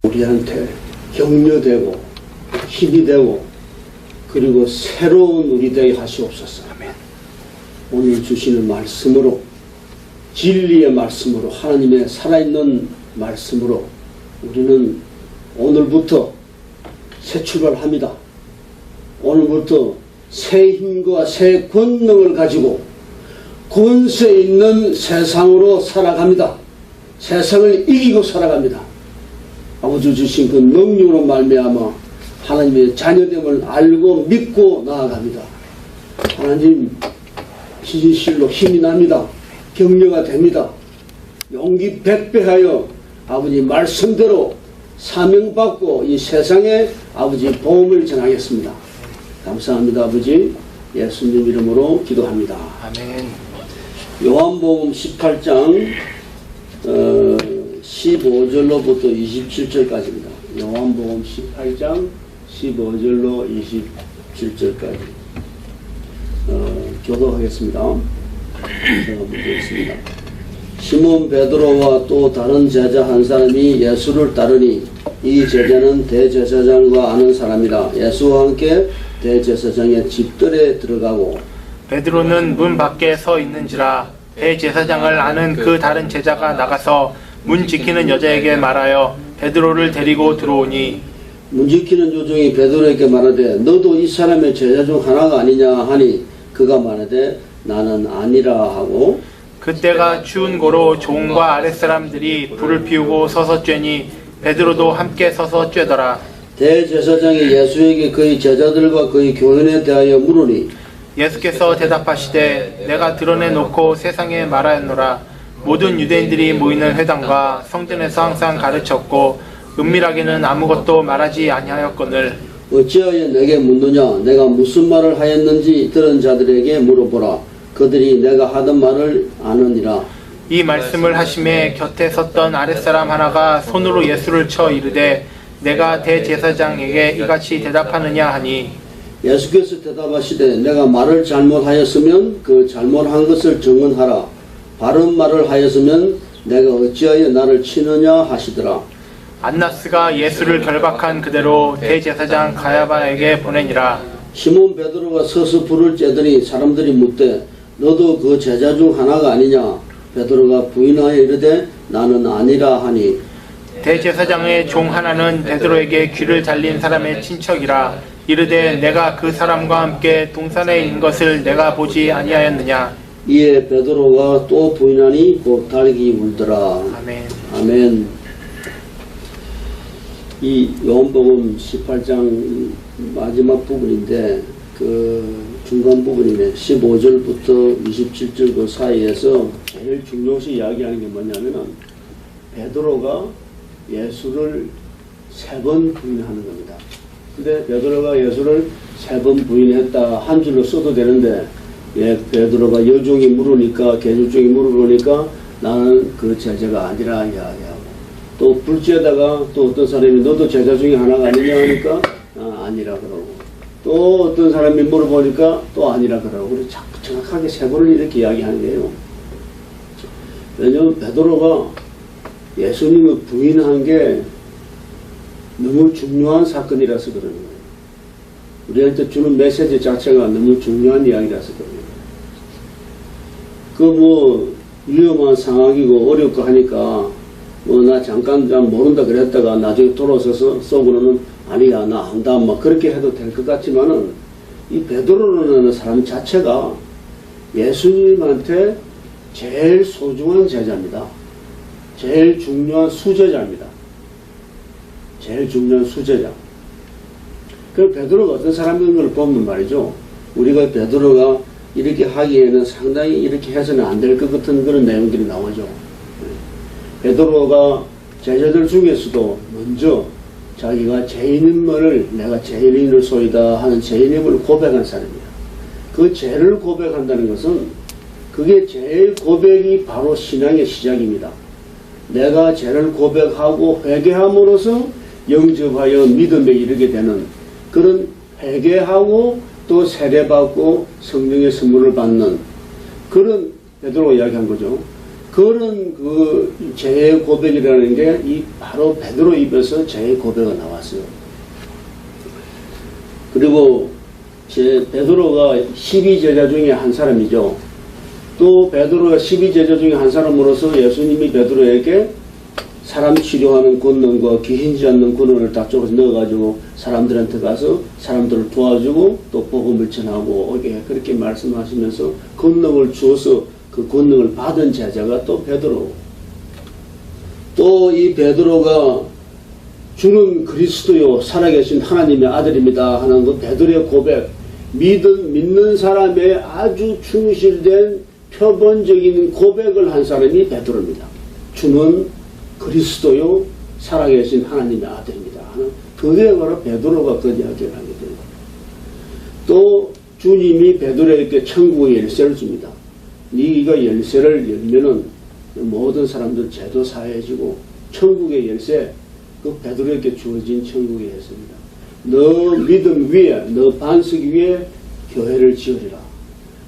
우리한테 격려되고 힘이 되고 그리고 새로운 우리 되게 하시옵소서. 아멘. 오늘 주시는 말씀으로, 진리의 말씀으로, 하나님의 살아있는 말씀으로 우리는 오늘부터 새 출발합니다. 오늘부터 새 힘과 새 권능을 가지고 권세 있는 세상으로 살아갑니다. 세상을 이기고 살아갑니다. 아버지 주신 그 능력으로 말미암아 하나님의 자녀됨을 알고 믿고 나아갑니다. 하나님 진실로 힘이 납니다. 격려가 됩니다. 용기 백배하여 아버지 말씀대로 사명받고 이 세상에 아버지 복음을 전하겠습니다. 감사합니다. 아버지 예수님 이름으로 기도합니다. 아멘. 요한복음 18장 15절로부터 27절까지입니다. 요한복음 18장 15절로 27절까지 교도하겠습니다. 묻겠습니다. 시몬 베드로와 또 다른 제자 한 사람이 예수를 따르니 이 제자는 대제사장과 아는 사람이라. 예수와 함께 대제사장의 집들에 들어가고 베드로는 문 밖에 서 있는지라. 대제사장을 아는 그 다른 제자가 나가서 문 지키는 여자에게 말하여 베드로를 데리고 들어오니, 문 지키는 요종이 베드로에게 말하되 너도 이 사람의 제자 중 하나가 아니냐 하니 그가 말하되 나는 아니라 하고, 그때가 추운 고로 종과 아랫사람들이 불을 피우고 서서 쬐니 베드로도 함께 서서 쬐더라. 대제사장이 예수에게 그의 제자들과 그의 교훈에 대하여 물으니 예수께서 대답하시되 내가 드러내놓고 세상에 말하였노라. 모든 유대인들이 모이는 회당과 성전에서 항상 가르쳤고 은밀하게는 아무것도 말하지 아니하였거늘 어찌하여 내게 묻느냐. 내가 무슨 말을 하였는지 들은 자들에게 물어보라. 그들이 내가 하던 말을 아느니라. 이 말씀을 하심에 곁에 섰던 아랫사람 하나가 손으로 예수를 쳐 이르되 내가 대제사장에게 이같이 대답하느냐 하니, 예수께서 대답하시되 내가 말을 잘못하였으면 그 잘못한 것을 증언하라. 바른 말을 하였으면 내가 어찌하여 나를 치느냐 하시더라. 안나스가 예수를 결박한 그대로 대제사장 가야바에게 보내니라. 시몬 베드로가 서서 불을 쬐더니 사람들이 묻되 너도 그 제자 중 하나가 아니냐. 베드로가 부인하여 이르되 나는 아니라 하니, 대제사장의 종 하나는 베드로에게 귀를 잘린 사람의 친척이라. 이르되 내가 그 사람과 함께 동산에 있는 것을 내가 보지 아니하였느냐. 이에 베드로가 또 부인하니 곧 달기 울더라. 아멘. 아멘. 이 요한복음 18장 마지막 부분인데 그 중간 부분이네. 15절부터 27절 그 사이에서 제일 중요시 이야기하는 게 뭐냐면은 베드로가 예수를 3번 부인하는 겁니다. 근데 베드로가 예수를 3번 부인했다 한 줄로 써도 되는데, 베드로가 여종이 물으니까, 계주종이 물으니까 나는 그 제자가 아니라 이야기하고, 또 불지에다가 또 어떤 사람이 너도 제자 중에 하나가 아니냐 하니까 아니라 그러고, 또 어떤 사람이 물어보니까 또 아니라 그러고, 그래서 정확하게 3번을 이렇게 이야기하는 거예요. 왜냐하면 베드로가 예수님을 부인한 게 너무 중요한 사건이라서 그러는 거예요. 우리한테 주는 메시지 자체가 너무 중요한 이야기라서 그러는 거예요. 위험한 상황이고 어렵고 하니까 나 잠깐 모른다 그랬다가 나중에 돌아서서 속으로는 아니야 나 한다 막 그렇게 해도 될 것 같지만은 이 베드로라는 사람 자체가 예수님한테 제일 소중한 제자입니다. 제일 중요한 수제자입니다. 제일 중요한 수제자. 그 베드로가 어떤 사람인 걸 보면 말이죠. 우리가 베드로가 이렇게 하기에는 상당히 이렇게 해서는 안 될 것 같은 그런 내용들이 나오죠. 베드로가 제자들 중에서도 먼저 자기가 죄인임을 내가 죄인일 소이다 하는 죄인임을 고백한 사람이야. 그 죄를 고백한다는 것은 그게 제일 고백이 바로 신앙의 시작입니다. 내가 죄를 고백하고 회개함으로써 영접하여 믿음에 이르게 되는 그런 회개하고 또 세례받고 성령의 선물을 받는 그런 베드로가 이야기한 거죠. 그 그런 그 재해 고백이라는 게 이 바로 베드로 입에서 재해 고백이 나왔어요. 그리고 베드로가 12제자 중에 한 사람이죠. 또 베드로가 12제자 중에 한 사람으로서 예수님이 베드로에게 사람 치료하는 권능과 귀신지 않는 권능을 다 쪼개서 넣어가지고 사람들한테 가서 사람들을 도와주고 또 복음을 전하고 오게 그렇게 말씀하시면서 권능을 주어서 그 권능을 받은 제자가 또 베드로. 또 이 베드로가 주는 그리스도요 살아계신 하나님의 아들입니다 하는 그 베드로의 고백, 믿는 사람의 아주 충실된 표본적인 고백을 한 사람이 베드로입니다. 주는 그리스도요 살아계신 하나님의 아들입니다 하는 그게 바로 베드로가 그 이야기를 하게 돼요. 또 주님이 베드로에게 천국의 열쇠를 줍니다. 네가 열쇠를 열면은 모든 사람들 죄도 사해지고 천국의 열쇠, 그 베드로에게 주어진 천국의 열쇠입니다. 너 믿음 위에, 너 반석 위에 교회를 지으리라.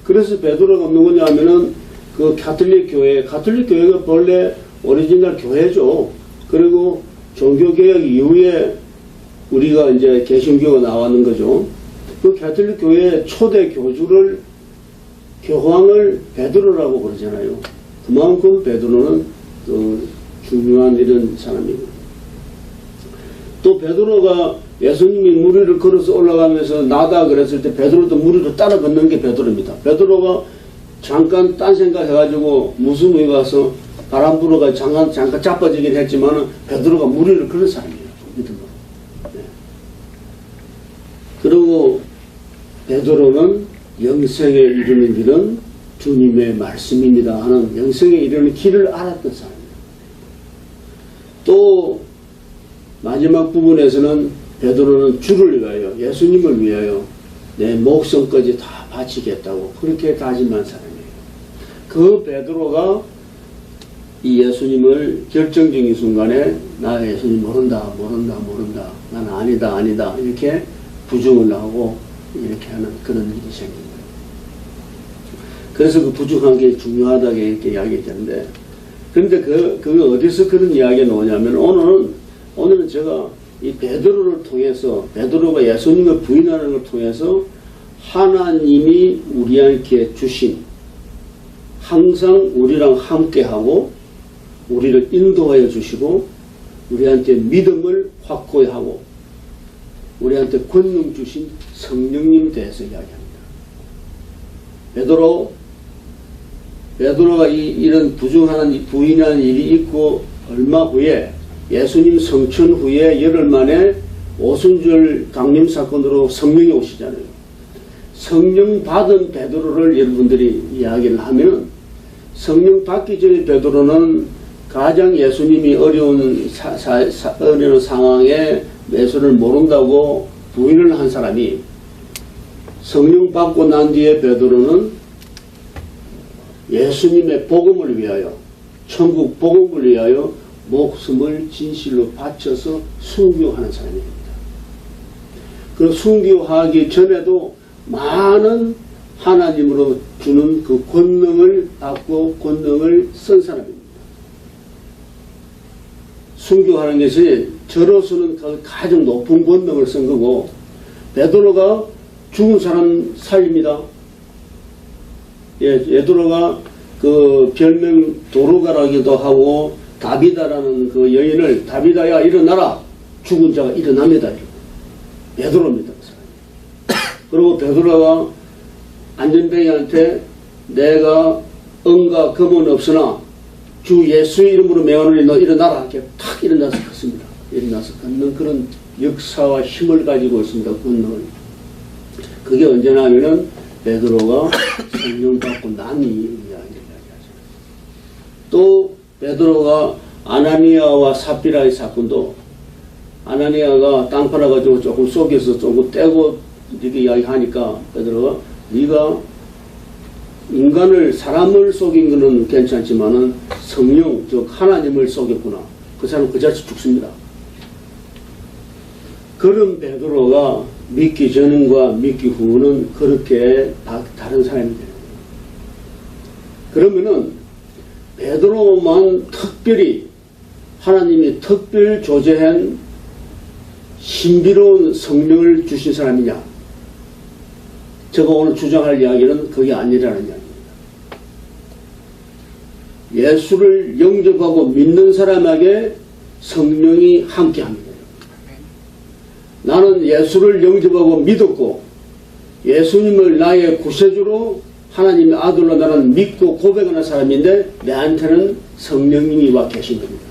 그래서 베드로가 누구냐 하면은 그 가톨릭 교회가 본래 오리지널 교회죠. 그리고 종교개혁 이후에 우리가 이제 개신교가 나왔는 거죠. 그 가톨릭 교회의 초대 교주를 교황을 베드로라고 그러잖아요. 그만큼 베드로는 그 중요한 이런 사람이고. 또 베드로가 예수님이 물 위를 걸어서 올라가면서 나다 그랬을 때 베드로도 물 위로 따라 걷는 게 베드로입니다. 베드로가 잠깐 딴 생각 해가지고 무슨 에 가서 바람 불어가 잠깐 자빠지긴 했지만 베드로가 물 위를 걸은 사람이에요. 믿음으로. 네. 그리고 베드로는 영생에 이르는 길은 주님의 말씀입니다 하는 영생에 이르는 길을 알았던 사람입니다. 또 마지막 부분에서는 베드로는 주를 위하여 예수님을 위하여 내 목숨까지 다 바치겠다고 그렇게 다짐한 사람이에요. 그 베드로가 이 예수님을 결정적인 순간에 나 예수님 모른다 난 아니다 이렇게 부정을 하고 이렇게 하는 그런 일이 생긴 거예요. 그래서 그 부정한 게 중요하다고 이렇게 이야기했는데, 그런데 그게 어디서 그런 이야기가 나오냐면 오늘은 제가 이 베드로를 통해서 베드로가 예수님을 부인하는 걸 통해서 하나님이 우리한테 주신 항상 우리랑 함께하고 우리를 인도하여 주시고 우리한테 믿음을 확고히 하고 우리한테 권능 주신 성령님 대해서 이야기합니다. 베드로가 이런 부인하는 일이 있고 얼마 후에 예수님 성천 후에 열흘 만에 오순절 강림 사건으로 성령이 오시잖아요. 성령 받은 베드로를 여러분들이 이야기를 하면 성령 받기 전에 베드로는 가장 예수님이 어려운 상황에 예수를 모른다고 부인을 한 사람이 성령 받고 난 뒤에 베드로는 예수님의 복음을 위하여 천국 복음을 위하여 목숨을 진실로 바쳐서 순교하는 사람입니다. 그 순교하기 전에도 많은 하나님으로 주는 그 권능을 받고 권능을 쓴 사람입니다. 순교하는 것이 저로서는 가장 높은 권능을 쓴 거고 베드로가 죽은 사람 살립니다. 베드로가 그 별명 도로가라기도 하고 다비다라는 그 여인을 다비다야 일어나라 죽은 자가 일어납니다. 베드로입니다. 그리고 베드로가 안전뱅이한테 내가 은과 금은 없으나 주 예수의 이름으로 명하노니 너 일어나라 이렇게 탁 일어나서 걷습니다. 일어나서 걷는 그런 역사와 힘을 가지고 있습니다. 권능을. 그게 언제나 하면은 베드로가 성령 받고 난 이야기를 이야기하죠. 또 베드로가 아나니아와 삽비라의 사건도 아나니아가 땅 팔아가지고 조금 속여서 조금 떼고 이렇게 이야기하니까 베드로가 네가 사람을 속인 거는 괜찮지만은 성령 즉 하나님을 속였구나. 그 사람 그 자체 죽습니다. 그런 베드로가 믿기 전과 믿기 후는 그렇게 다른 사람이 되는 거예요. 그러면은 베드로만 특별히 하나님이 특별 조제한 신비로운 성령을 주신 사람이냐? 제가 오늘 주장할 이야기는 그게 아니라는 이야기입니다. 예수를 영접하고 믿는 사람에게 성령이 함께합니다. 나는 예수를 영접하고 믿었고 예수님을 나의 구세주로 하나님의 아들로 나는 믿고 고백하는 사람인데 내한테는 성령님이 와 계신 겁니다.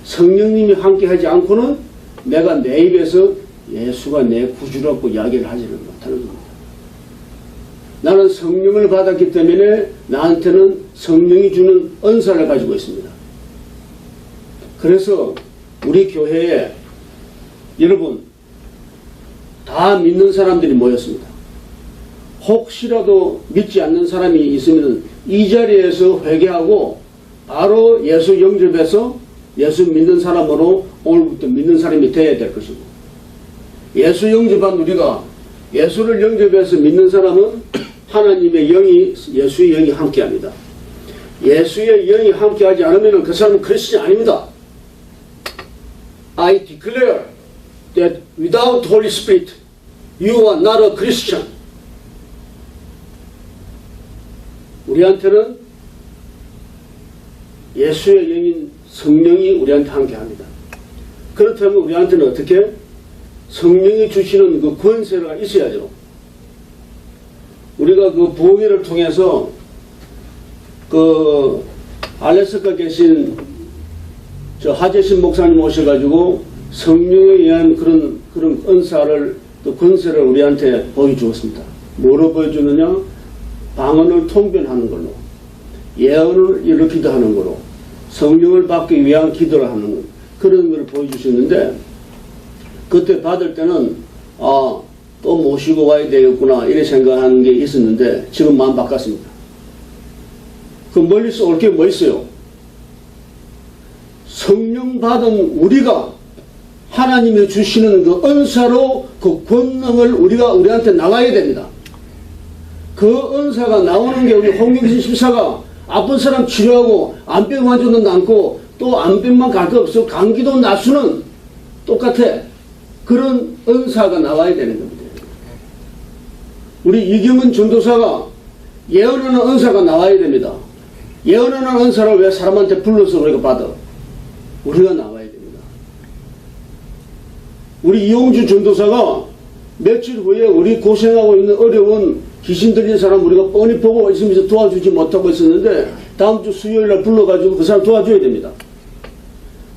성령님이 함께하지 않고는 내가 내 입에서 예수가 내 구주라고 이야기를 하지는 못하는 겁니다. 나는 성령을 받았기 때문에 나한테는 성령이 주는 은사를 가지고 있습니다. 그래서 우리 교회에 여러분 다 믿는 사람들이 모였습니다. 혹시라도 믿지 않는 사람이 있으면 이 자리에서 회개하고 바로 예수 영접해서 예수 믿는 사람으로 오늘부터 믿는 사람이 되어야 될 것이고, 예수 영접한 우리가 예수를 영접해서 믿는 사람은 하나님의 영이, 예수의 영이 함께합니다. 예수의 영이 함께하지 않으면 그 사람은 크리스천이 아닙니다. I declare that without Holy Spirit you are not a Christian. 우리한테는 예수의 영인 성령이 우리한테 함께합니다. 그렇다면 우리한테는 어떻게? 성령이 주시는 그 권세가 있어야죠. 우리가 그 부흥회를 통해서 그 알래스카 계신 저 하재신 목사님 오셔가지고 성령에 의한 그런 은사를 또 권세를 우리한테 보여주었습니다. 뭐로 보여주느냐? 방언을 통변하는 걸로, 예언을 일으키도 하는 걸로, 성령을 받기 위한 기도를 하는 그런 걸 보여주셨는데, 그때 받을 때는 또 모시고 와야 되겠구나 이렇게 생각하는 게 있었는데 지금 마음 바꿨습니다. 그 멀리서 올 게 뭐 있어요? 성령 받은 우리가 하나님이 주시는 그 은사로 그 권능을 우리한테 나가야 됩니다. 그 은사가 나오는 게 우리 홍경신 집사가 아픈 사람 치료하고 암병 환자도 낫고 또 암병만 갈 거 없어 감기도 낫수는 똑같아. 그런 은사가 나와야 되는 겁니다. 우리 이경은 전도사가 예언하는 은사가 나와야 됩니다. 예언하는 은사를 왜 사람한테 불러서 우리가 받아? 우리가 나와야 됩니다. 우리 이용주 전도사가 며칠 후에 우리 고생하고 있는 어려운 귀신 들린 사람 우리가 뻔히 보고 있으면서 도와주지 못하고 있었는데 다음 주 수요일날 불러가지고 그 사람 도와줘야 됩니다.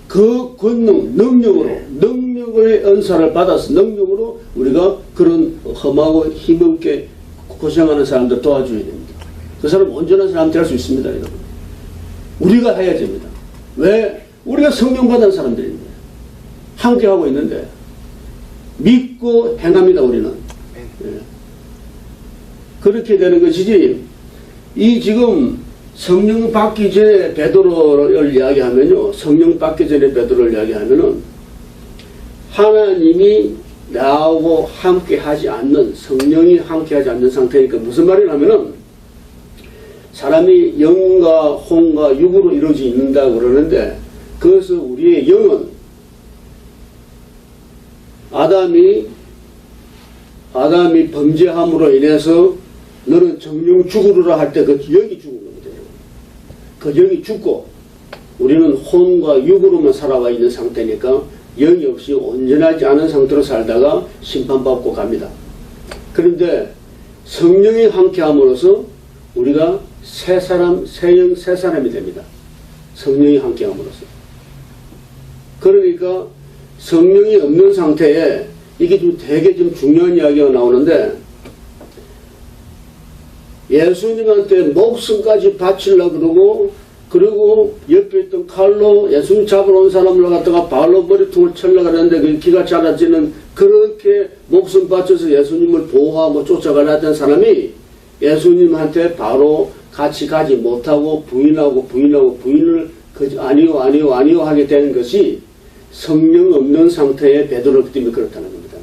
그 권능, 능력의 은사를 받아서 능력으로 우리가 그런 험하고 힘없게 고생하는 사람들 도와줘야 됩니다. 그 사람 온전한 사람 될 수 있습니다. 여러분. 우리가 해야 됩니다. 왜? 우리가 성령 받은 사람들인데 함께하고 있는데 믿고 행합니다. 우리는. 예. 그렇게 되는 것이지 이 지금 성령 받기 전에 베드로를 이야기하면요. 성령 받기 전에 베드로를 이야기하면은 하나님이 나하고 함께 하지 않는, 성령이 함께 하지 않는 상태니까 무슨 말이냐면은 사람이 영과 혼과 육으로 이루어져 있는다고 그러는데 그것은 우리의 영은 아담이 범죄함으로 인해서 너는 정령 죽으리라 할 때 그 영이 죽은 겁니다. 그 영이 죽고 우리는 혼과 육으로만 살아와 있는 상태니까 영이 없이 온전하지 않은 상태로 살다가 심판받고 갑니다. 그런데 성령이 함께함으로써 우리가 새 사람, 새 영, 새 사람이 됩니다. 성령이 함께함으로써. 그러니까 성령이 없는 상태에 이게 좀 되게 좀 중요한 이야기가 나오는데 예수님한테 목숨까지 바치려고 그러고 그리고 옆에 있던 칼로 예수님 잡으러 온 사람을 갖다가 발로 머리통을 쳐려고 하는데 그 기가 차라지는 그렇게 목숨 바쳐서 예수님을 보호하고 쫓아가려던 사람이 예수님한테 바로 같이 가지 못하고 부인을 아니요 하게 되는 것이 성령 없는 상태의 베드로이기 때문에 그렇다는 겁니다.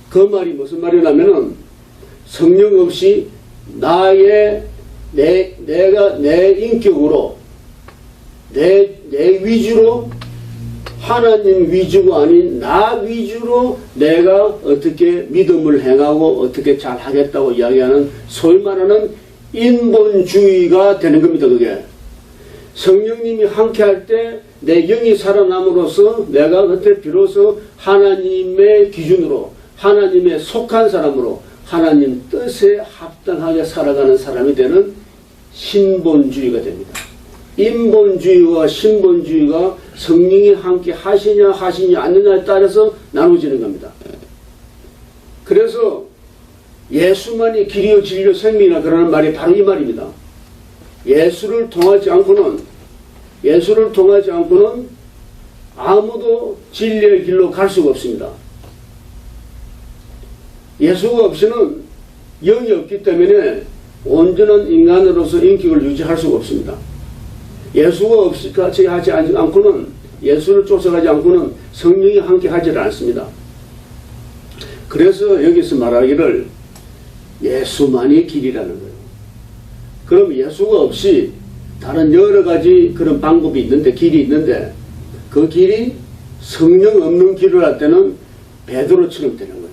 그 말이 무슨 말이냐면은 성령 없이 나의 내가 내 인격으로 내 위주로 하나님 위주가 아닌 나 위주로 내가 어떻게 믿음을 행하고 어떻게 잘 하겠다고 이야기하는 소위 말하는 인본주의가 되는 겁니다. 그게 성령님이 함께 할 때 내 영이 살아남으로써 내가 그때 비로소 하나님의 기준으로 하나님의 속한 사람으로 하나님 뜻에 합당하게 살아가는 사람이 되는 신본주의가 됩니다. 인본주의와 신본주의가 성령이 함께 하시냐 않느냐에 따라서 나눠지는 겁니다. 그래서 예수만이 길이요 진리요 생명이라 그러는 말이 바로 이 말입니다. 예수를 통하지 않고는 아무도 진리의 길로 갈 수가 없습니다. 예수가 없이는 영이 없기 때문에 온전한 인간으로서 인격을 유지할 수가 없습니다. 예수가 없이 같이 하지 않고는 예수를 쫓아가지 않고는 성령이 함께 하지를 않습니다. 그래서 여기서 말하기를 예수만이 길이라는 거예요. 그럼 예수가 없이 다른 여러 가지 그런 방법이 있는데 길이 있는데 그 길이 성령 없는 길을 할 때는 베드로처럼 되는 거예요.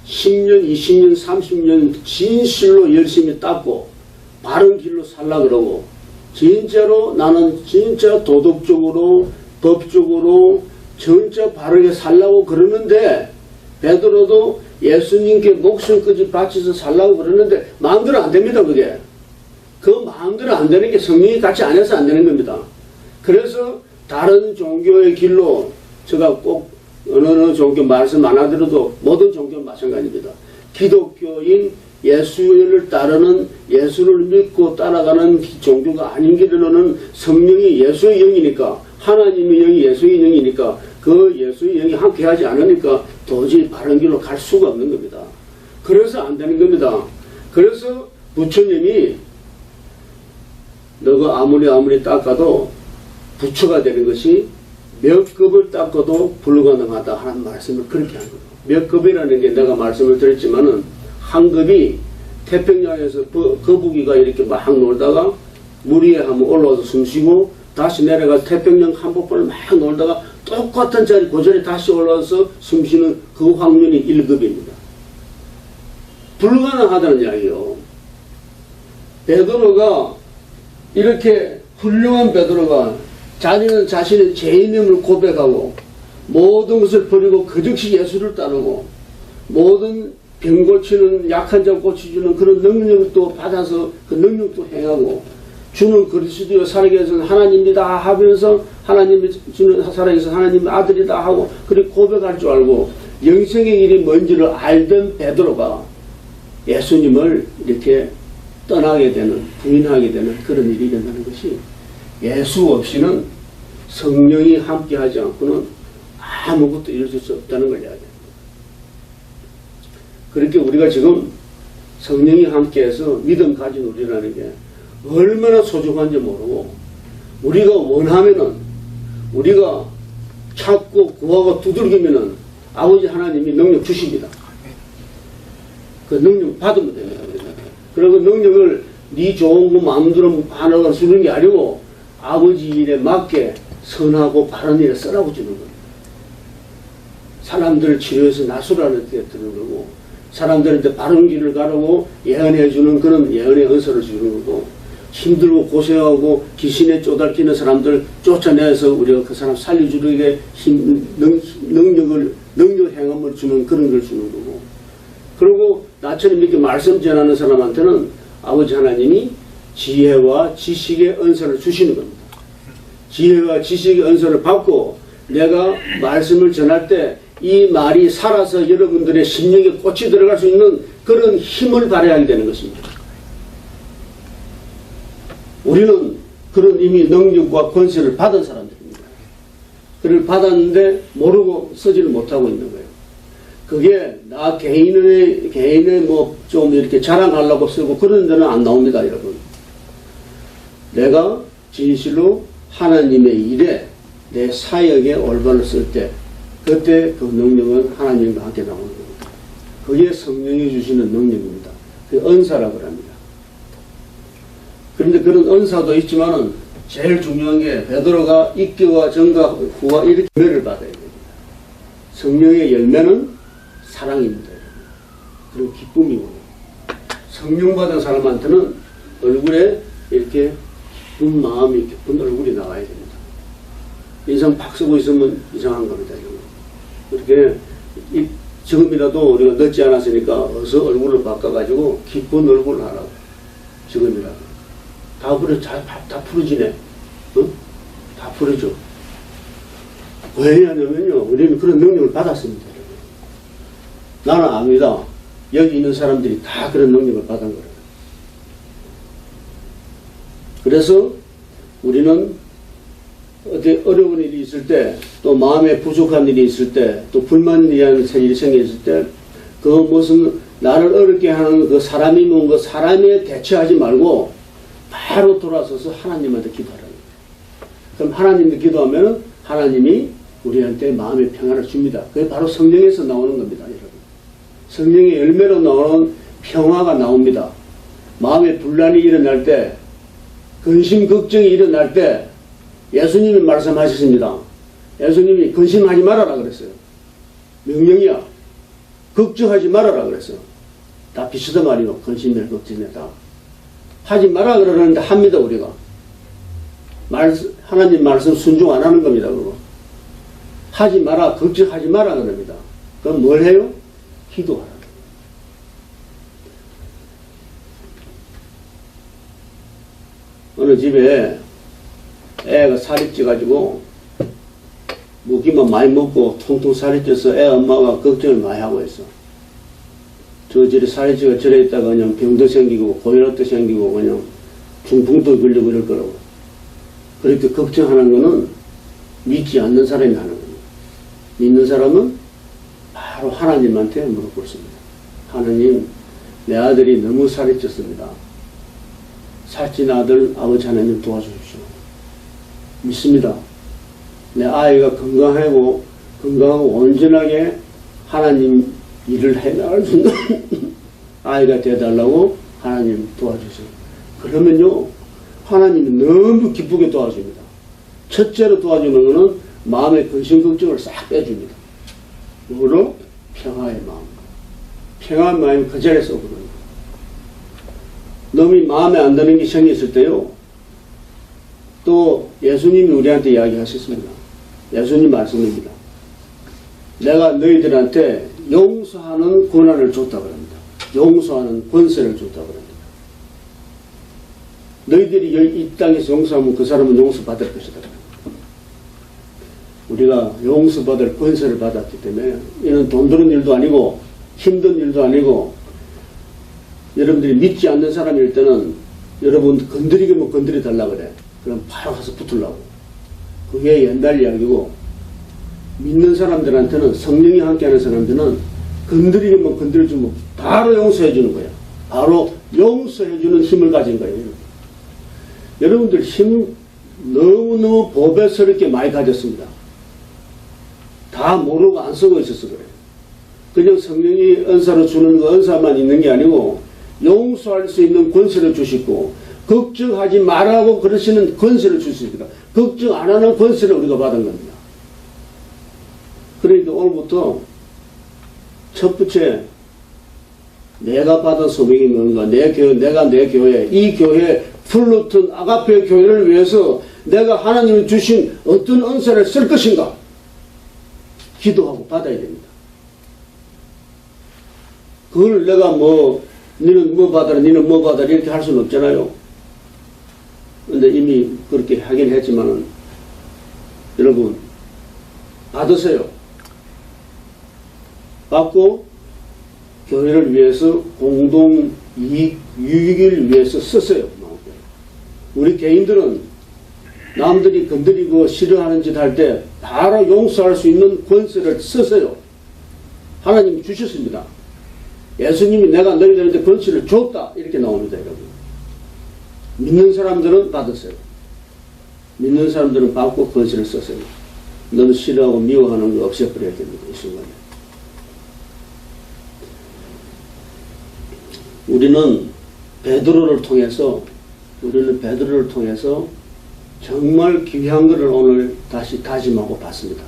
10년, 20년, 30년 진실로 열심히 닦고 바른 길로 살라 그러고 진짜로 나는 진짜 도덕적으로 법적으로 진짜 바르게 살라고 그러는데 베드로도 예수님께 목숨까지 바쳐서 살라고 그러는데 마음대로 안 됩니다. 그게 그 마음대로 안 되는 게 성령이 같이 안 해서 안 되는 겁니다. 그래서 다른 종교의 길로 제가 꼭 어느 종교 말씀 안 하더라도 모든 종교는 마찬가지입니다. 기독교인 예수를 따르는 예수를 믿고 따라가는 종교가 아닌 길로는 성령이 예수의 영이니까 하나님의 영이 예수의 영이니까 그 예수의 영이 함께 하지 않으니까 도저히 바른 길로 갈 수가 없는 겁니다. 그래서 안 되는 겁니다. 그래서 부처님이 너가 아무리 닦아도 부처가 되는 것이 몇 급을 닦아도 불가능하다 하는 말씀을 그렇게 한 거예요. 몇 급이라는 게 내가 말씀을 드렸지만은 한 급이 태평양에서 거북이가 이렇게 막 놀다가 물 위에 한번 올라와서 숨쉬고 다시 내려가 태평양 한복판을 막 놀다가 똑같은 자리 그 자리에 다시 올라와서 숨쉬는 그 확률이 1급입니다. 불가능하다는 이야기요. 베드로가 이렇게 훌륭한 베드로가 자기는 자신의 죄인임을 고백하고 모든 것을 버리고 그 즉시 예수를 따르고 모든 병 고치는 약한 자 고쳐주는 그런 능력도 받아서 그 능력도 행하고 주는 그리스도여 살아계신 하나님이다 하면서 하나님이 주는 살아계신 하나님의 아들이다 하고 그렇게 고백할 줄 알고 영생의 길이 뭔지를 알던 베드로가 예수님을 이렇게 떠나게 되는 부인하게 되는 그런 일이 된다는 것이 예수 없이는 성령이 함께하지 않고는 아무것도 이루어질 수 없다는 걸 이야기합니다. 그렇게 우리가 지금 성령이 함께해서 믿음 가진 우리라는 게 얼마나 소중한지 모르고 우리가 원하면은 우리가 찾고 구하고 두들기면은 아버지 하나님이 능력 주십니다. 그 능력 받으면 됩니다. 그리고 능력을 네 좋은 거 마음대로 하나가 주는 게 아니고 아버지 일에 맞게 선하고 바른 일에 쓰라고 주는 겁니다. 사람들을 치료해서 나수라는 데 드는 거고 사람들한테 바른 길을 가라고 예언해 주는 그런 예언의 은사를 주는 거고 힘들고 고생하고 귀신에 쪼달기는 사람들 쫓아내서 우리가 그 사람 살려주려게 능력 행함을 주는 그런 걸 주는 거고 그리고 나처럼 이렇게 말씀 전하는 사람한테는 아버지 하나님이 지혜와 지식의 은사를 주시는 겁니다. 지혜와 지식의 은사를 받고 내가 말씀을 전할 때 이 말이 살아서 여러분들의 심령에 꽃이 들어갈 수 있는 그런 힘을 발휘하게 되는 것입니다. 우리는 그런 이미 능력과 권세를 받은 사람들입니다. 그를 받았는데 모르고 쓰지를 못하고 있는 거예요. 그게 나 개인의 뭐 좀 이렇게 자랑하려고 쓰고 그런 데는 안 나옵니다, 여러분. 내가 진실로 하나님의 일에 내 사역에 올바를 쓸 때 그때 그 능력은 하나님과 함께 나오는 겁니다. 그게 성령이 주시는 능력입니다. 그 은사라고 합니다. 그런데 그런 은사도 있지만은 제일 중요한 게 베드로가 입교와 전과 후와 이렇게 열매를 받아야 됩니다. 성령의 열매는 사랑입니다. 그리고 기쁨이고 성령 받은 사람한테는 얼굴에 이렇게 기쁜 마음이 기쁜 얼굴이 나와야 됩니다. 인상 팍 쓰고 있으면 이상한 겁니다. 그렇게 지금이라도 우리가 늦지 않았으니까 어서 얼굴을 바꿔가지고 기쁜 얼굴을 하라고. 지금이라도 다 풀어지네. 어? 다 풀어져. 왜 하냐면요, 우리는 그런 능력을 받았습니다. 나는 압니다. 여기 있는 사람들이 다 그런 능력을 받은 거예요. 그래서 우리는 어디 어려운 일이 있을 때, 또 마음에 부족한 일이 있을 때, 또 불만에 대한 일이 생겼을 때, 그 무슨 나를 어렵게 하는 그 사람이 뭔 그 사람에 대처하지 말고 바로 돌아서서 하나님한테 기도하라는 거예요. 그럼 하나님한테 기도하면 하나님이 우리한테 마음의 평안을 줍니다. 그게 바로 성령에서 나오는 겁니다, 여러분. 성령의 열매로 나오는 평화가 나옵니다. 마음의 분란이 일어날 때, 근심 걱정이 일어날 때 예수님이 말씀하셨습니다. 예수님이 근심하지 말아라 그랬어요. 명령이야. 걱정하지 말아라 그랬어요. 다 비슷한 말이요. 근심이나 걱정이나 다. 하지 마라 그러는데 합니다, 우리가. 하나님 말씀 순종 안 하는 겁니다, 그거. 하지 마라, 걱정하지 마라 그럽니다. 그럼 뭘 해요? 기도하라. 어느 집에 애가 살이 쪄가지고 먹기만 많이 먹고 통통 살이 쪄서 애 엄마가 걱정을 많이 하고 있어. 저리 살이 쪄가 저래 있다가 그냥 병도 생기고 고혈압도 생기고 그냥 중풍도 걸리고 이럴 거라고. 그렇게 걱정하는 거는 믿지 않는 사람이 하는 거예요. 믿는 사람은 바로 하나님한테 물어보습니다. 하나님, 내 아들이 너무 살이 쪘습니다. 살찐 아들 아버지 하나님 도와주십시오. 믿습니다. 내 아이가 건강하고 온전하게 하나님 일을 해나갈 수 있는 아이가 되어달라고 하나님 도와주세요. 그러면요, 하나님이 너무 기쁘게 도와줍니다. 첫째로 도와주는 것은 마음의 근심 걱정을 싹 빼줍니다. 뭐로? 평화의 마음. 평화의 마음이 그 자리에서 오거든요. 너무 마음에 안 드는 게 생겼을 때요, 또 예수님이 우리한테 이야기하셨습니다. 예수님 말씀입니다. 내가 너희들한테 용서하는 권한을 줬다고 합니다. 용서하는 권세를 줬다고 합니다. 너희들이 이 땅에서 용서하면 그 사람은 용서받을 것이다. 우리가 용서받을 권세를 받았기 때문에 이는 돈 드는 일도 아니고 힘든 일도 아니고, 여러분들이 믿지 않는 사람일 때는 여러분 건드리기만 건드려 달라고 그래. 그럼 바로 가서 붙으려고. 그게 옛날 이야기고, 믿는 사람들한테는, 성령이 함께하는 사람들은 건드리기만 건드려주면 바로 용서해 주는 거야. 바로 용서해 주는 힘을 가진 거예요. 여러분들 힘 너무너무 보배스럽게 많이 가졌습니다. 다 모르고 안 쓰고 있어서 그래요. 그냥 성령이 은사로 주는 거 은사만 있는 게 아니고 용서할 수 있는 권세를 주시고, 걱정하지 말라고 그러시는 권세를 주십니다. 걱정 안 하는 권세를 우리가 받은 겁니다. 그러니까 오늘부터 첫 번째, 내가 받은 소명이 뭔가, 내가 내 교회, 이 교회, 플루튼 아가페 교회를 위해서 내가 하나님이 주신 어떤 은사를 쓸 것인가 기도하고 받아야 됩니다. 그걸 내가 니는 뭐 받아라, 니는 뭐 받아라 이렇게 할 수는 없잖아요. 근데 이미 그렇게 하긴 했지만은, 여러분 받으세요. 받고 교회를 위해서 공동 유익을 위해서 쓰세요. 우리 개인들은 남들이 건드리고 싫어하는 짓 할 때 바로 용서할 수 있는 권세를 쓰세요. 하나님이 주셨습니다. 예수님이 내가 너희들한테 권세를 줬다 이렇게 나옵니다. 여러분, 믿는 사람들은 받으세요. 믿는 사람들은 받고 권세를 쓰세요. 너는 싫어하고 미워하는 거 없애버려야 됩니다. 이 순간에. 우리는 베드로를 통해서 우리는 베드로를 통해서 정말 귀한 것을 오늘 다시 다짐하고 봤습니다.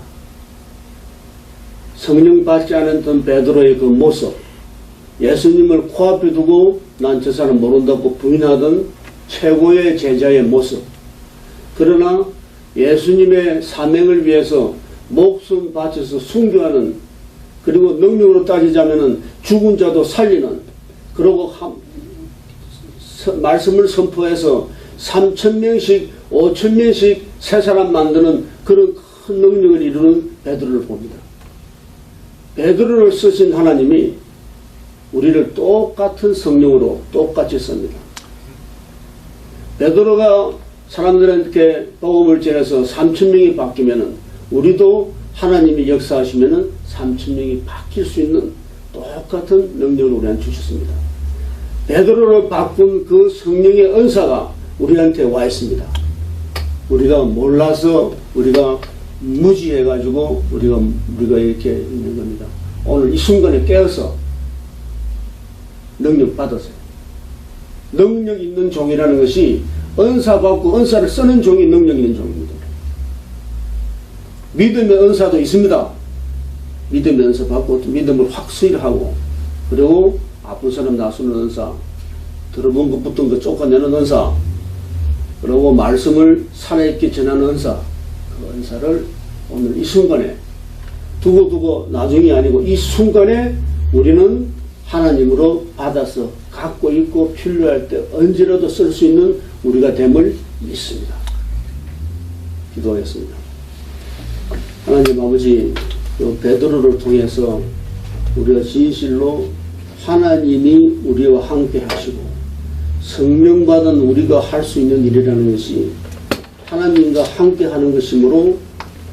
성령 받지 않았던 베드로의 그 모습, 예수님을 코앞에 두고 난 저 사람 모른다고 부인하던 최고의 제자의 모습, 그러나 예수님의 사명을 위해서 목숨 바쳐서 순교하는, 그리고 능력으로 따지자면 죽은 자도 살리는, 그리고 말씀을 선포해서 3,000명씩 5,000명씩 새 사람 만드는 그런 큰 능력을 이루는 베드로를 봅니다. 베드로를 쓰신 하나님이 우리를 똑같은 성령으로 똑같이 씁니다. 베드로가 사람들한테 복음을 전해서 3,000명이 바뀌면은 우리도 하나님이 역사하시면은 3,000명이 바뀔 수 있는 똑같은 능력을 우리한테 주셨습니다. 베드로를 바꾼 그 성령의 은사가 우리한테 와 있습니다. 우리가 몰라서 우리가 무지해가지고 우리가 이렇게 있는 겁니다. 오늘 이 순간에 깨어서 능력 받았어요. 능력 있는 종이라는 것이 은사 받고 은사를 쓰는 종이 능력 있는 종입니다. 믿음의 은사도 있습니다. 믿음의 은사 받고 믿음을 확 수일하고, 그리고 아픈 사람 나서는 은사, 들어본 것 붙은 것 쫓아내는 은사, 그리고 말씀을 살아있게 전하는 은사, 그 은사를 오늘 이 순간에 두고 나중이 아니고 이 순간에 우리는 하나님으로 받아서 갖고 있고 필요할 때 언제라도 쓸 수 있는 우리가 됨을 믿습니다. 기도하겠습니다. 하나님 아버지, 베드로를 통해서 우리가 진실로 하나님이 우리와 함께 하시고 성령 받은 우리가 할 수 있는 일이라는 것이 하나님과 함께 하는 것이므로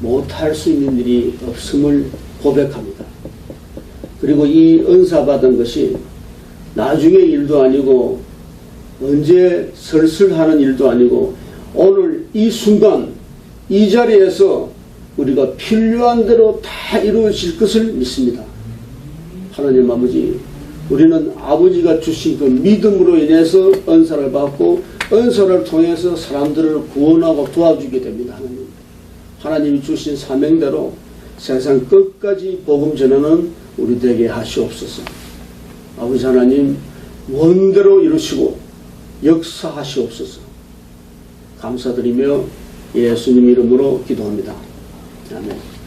못할 수 있는 일이 없음을 고백합니다. 그리고 이 은사 받은 것이 나중의 일도 아니고 언제 설설하는 일도 아니고 오늘 이 순간 이 자리에서 우리가 필요한 대로 다 이루어질 것을 믿습니다. 하나님 아버지, 우리는 아버지가 주신 그 믿음으로 인해서 은사를 받고 은사를 통해서 사람들을 구원하고 도와주게 됩니다. 하나님이 주신 사명대로 세상 끝까지 복음 전하는 우리 되게 하시옵소서. 아버지 하나님, 원대로 이루시고 역사하시옵소서. 감사드리며 예수님 이름으로 기도합니다. 아멘.